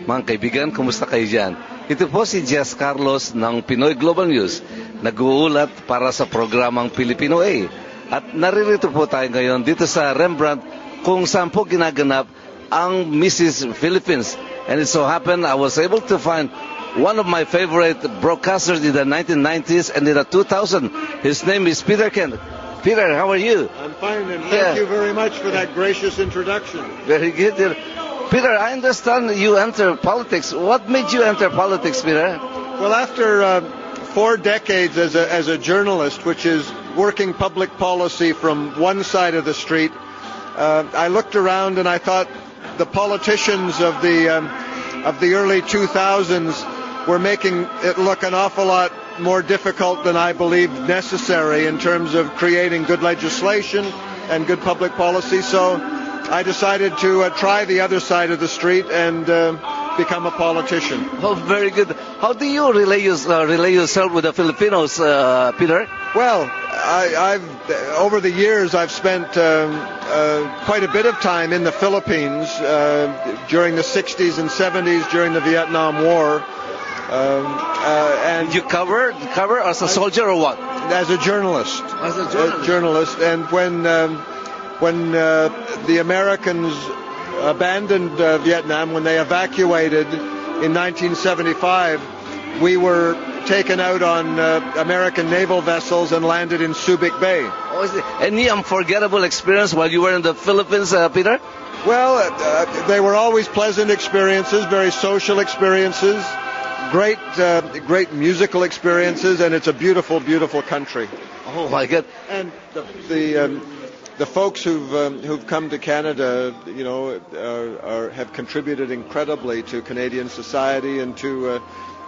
Mga kaibigan, kumusta kayo dyan? Ito po si Jess Carlos ng Pinoy Global News, nag-uulat para sa programang Filipino A. At naririto po tayo ngayon dito sa Rembrandt kung saan po ginaganap ang Mrs. Philippines. And it so happened I was able to find one of my favorite broadcasters in the 1990s and in the 2000s. His name is Peter Kent. Peter, how are you? I'm fine, and thank you very much for that gracious introduction. Very good. Peter, I understand you enter politics. What made you enter politics, Peter? Well, after 4 decades as a journalist, which is working public policy from one side of the street, I looked around and I thought the politicians of the early 2000s were making it look an awful lot more difficult than I believed necessary in terms of creating good legislation and good public policy. So I decided to try the other side of the street and become a politician. Oh, very good. How do you relay yourself with the Filipinos, Peter? Well, I've over the years I've spent quite a bit of time in the Philippines during the 60s and 70s during the Vietnam War. And you cover as a soldier or what? As a journalist. As a journalist. And when the Americans abandoned Vietnam, when they evacuated in 1975, we were taken out on American naval vessels and landed in Subic Bay. Oh, is it any unforgettable experience while you were in the Philippines, Peter? Well, they were always pleasant experiences, very social experiences, great musical experiences, and it's a beautiful, beautiful country. Oh my God! And the folks who've come to Canada, you know, have contributed incredibly to Canadian society and to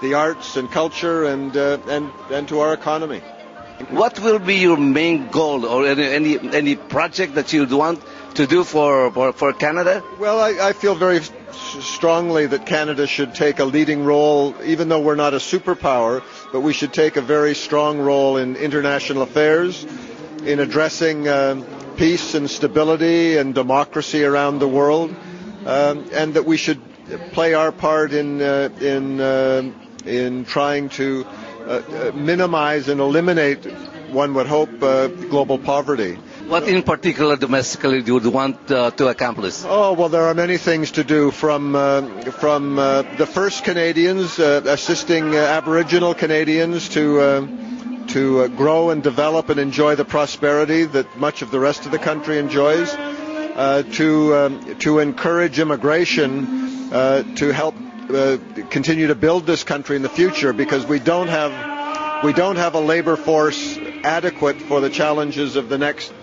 the arts and culture and to our economy. What will be your main goal or any project that you want to do for Canada? Well, I feel very strongly that Canada should take a leading role, even though we're not a superpower, but we should take a very strong role in international affairs, in addressing peace and stability and democracy around the world, and that we should play our part in trying to minimize and eliminate, one would hope, global poverty. What in particular domestically do you want to accomplish? Oh, well, there are many things to do, from the first Canadians, assisting Aboriginal Canadians to grow and develop and enjoy the prosperity that much of the rest of the country enjoys, to encourage immigration, to help continue to build this country in the future, because we don't have a labor force adequate for the challenges of the next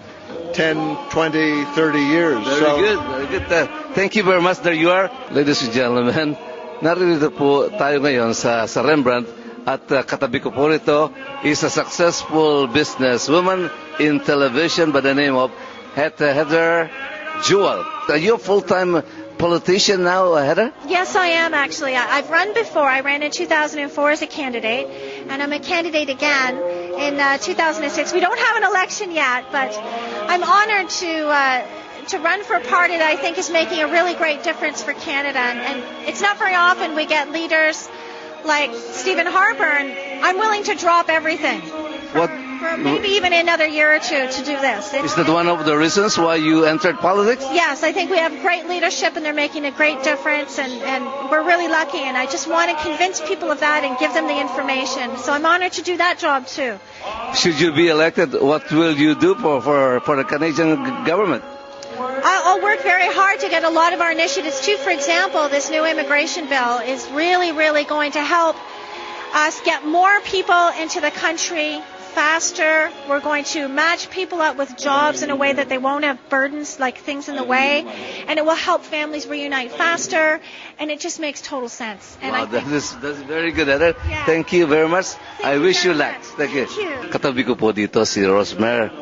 10, 20, 30 years. Very good. Thank you very much. There you are. Ladies and gentlemen, naririto po tayo ngayon sa Rembrandt at katabi ko po rito is a successful businesswoman in television by the name of Heather Jewell. Are you a full-time politician now, Heather? Yes, I am actually. I've run before. I ran in 2004 as a candidate, and I'm a candidate again in 2006. We don't have an election yet, but I'm honored to run for a party that I think is making a really great difference for Canada. And it's not very often we get leaders like Stephen Harper, and I'm willing to drop everything. For maybe even another year or two to do this. Is that one of the reasons why you entered politics? Yes, I think we have great leadership and they're making a great difference, and we're really lucky, and I just want to convince people of that and give them the information. So I'm honored to do that job too. Should you be elected, what will you do for the Canadian government? I'll work very hard to get a lot of our initiatives too. For example, this new immigration bill is really, really going to help us get more people into the country faster. We're going to match people up with jobs in a way that they won't have burdens like things in the way, and it will help families reunite faster, and it just makes total sense. And wow, that's very good, Heather. Yeah. Thank you very much. I wish you luck. Thank you. Katabi ko po dito si Rosemary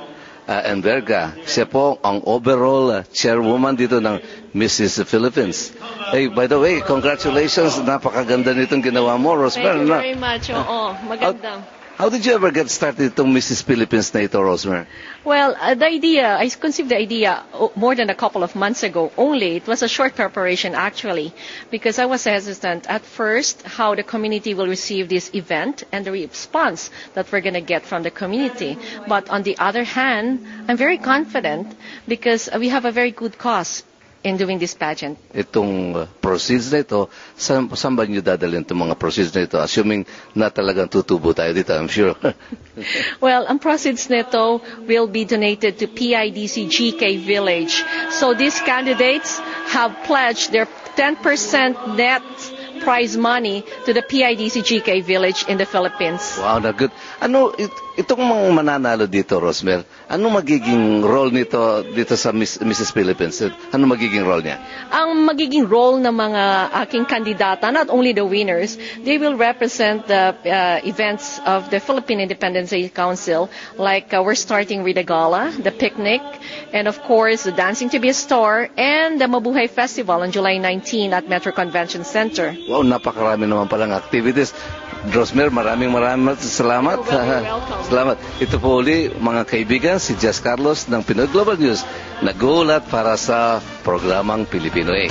Enverga. Siya po ang overall chairwoman dito ng Mrs. Philippines. Hey, by the way, congratulations. Napakaganda nitong ginawa mo, Rosemary. Thank you very much. Oo, maganda. How did you ever get started itong Mrs. Philippines na ito, Rosemary? Well, the idea, I conceived the idea more than a couple of months ago only. It was a short preparation actually, because I was hesitant at first how the community will receive this event and the response that we're going to get from the community. But on the other hand, I'm very confident because we have a very good cause in doing this pageant. Itong proceeds na ito, saan ba nyo dadalhin itong mga proceeds na ito? Assuming na talagang tutubo tayo dito, I'm sure. Well, ang proceeds nito will be donated to PIDC GK Village. So these candidates have pledged their 10% net prize money to the PIDC GK Village in the Philippines. Wow, na good. Ano, itong mga mananalo dito, Rosemary, ano magiging role nito dito sa Mrs. Philippines? Ano magiging role niya? Ang magiging role ng mga aking kandidata, not only the winners, they will represent the events of the Philippine Independence Day Council, like we're starting with the gala, the picnic, and of course, the Dancing to be a Star, and the Mabuhay Festival on July 19 at Metro Convention Center. Wow, napakarami naman palang activities. Rosemary, maraming salamat. Welcome. Salamat. Ito po uli, mga kaibigan, si Jess Carlos ng Pinoy Global News, nag-uulat para sa programang Pilipino A.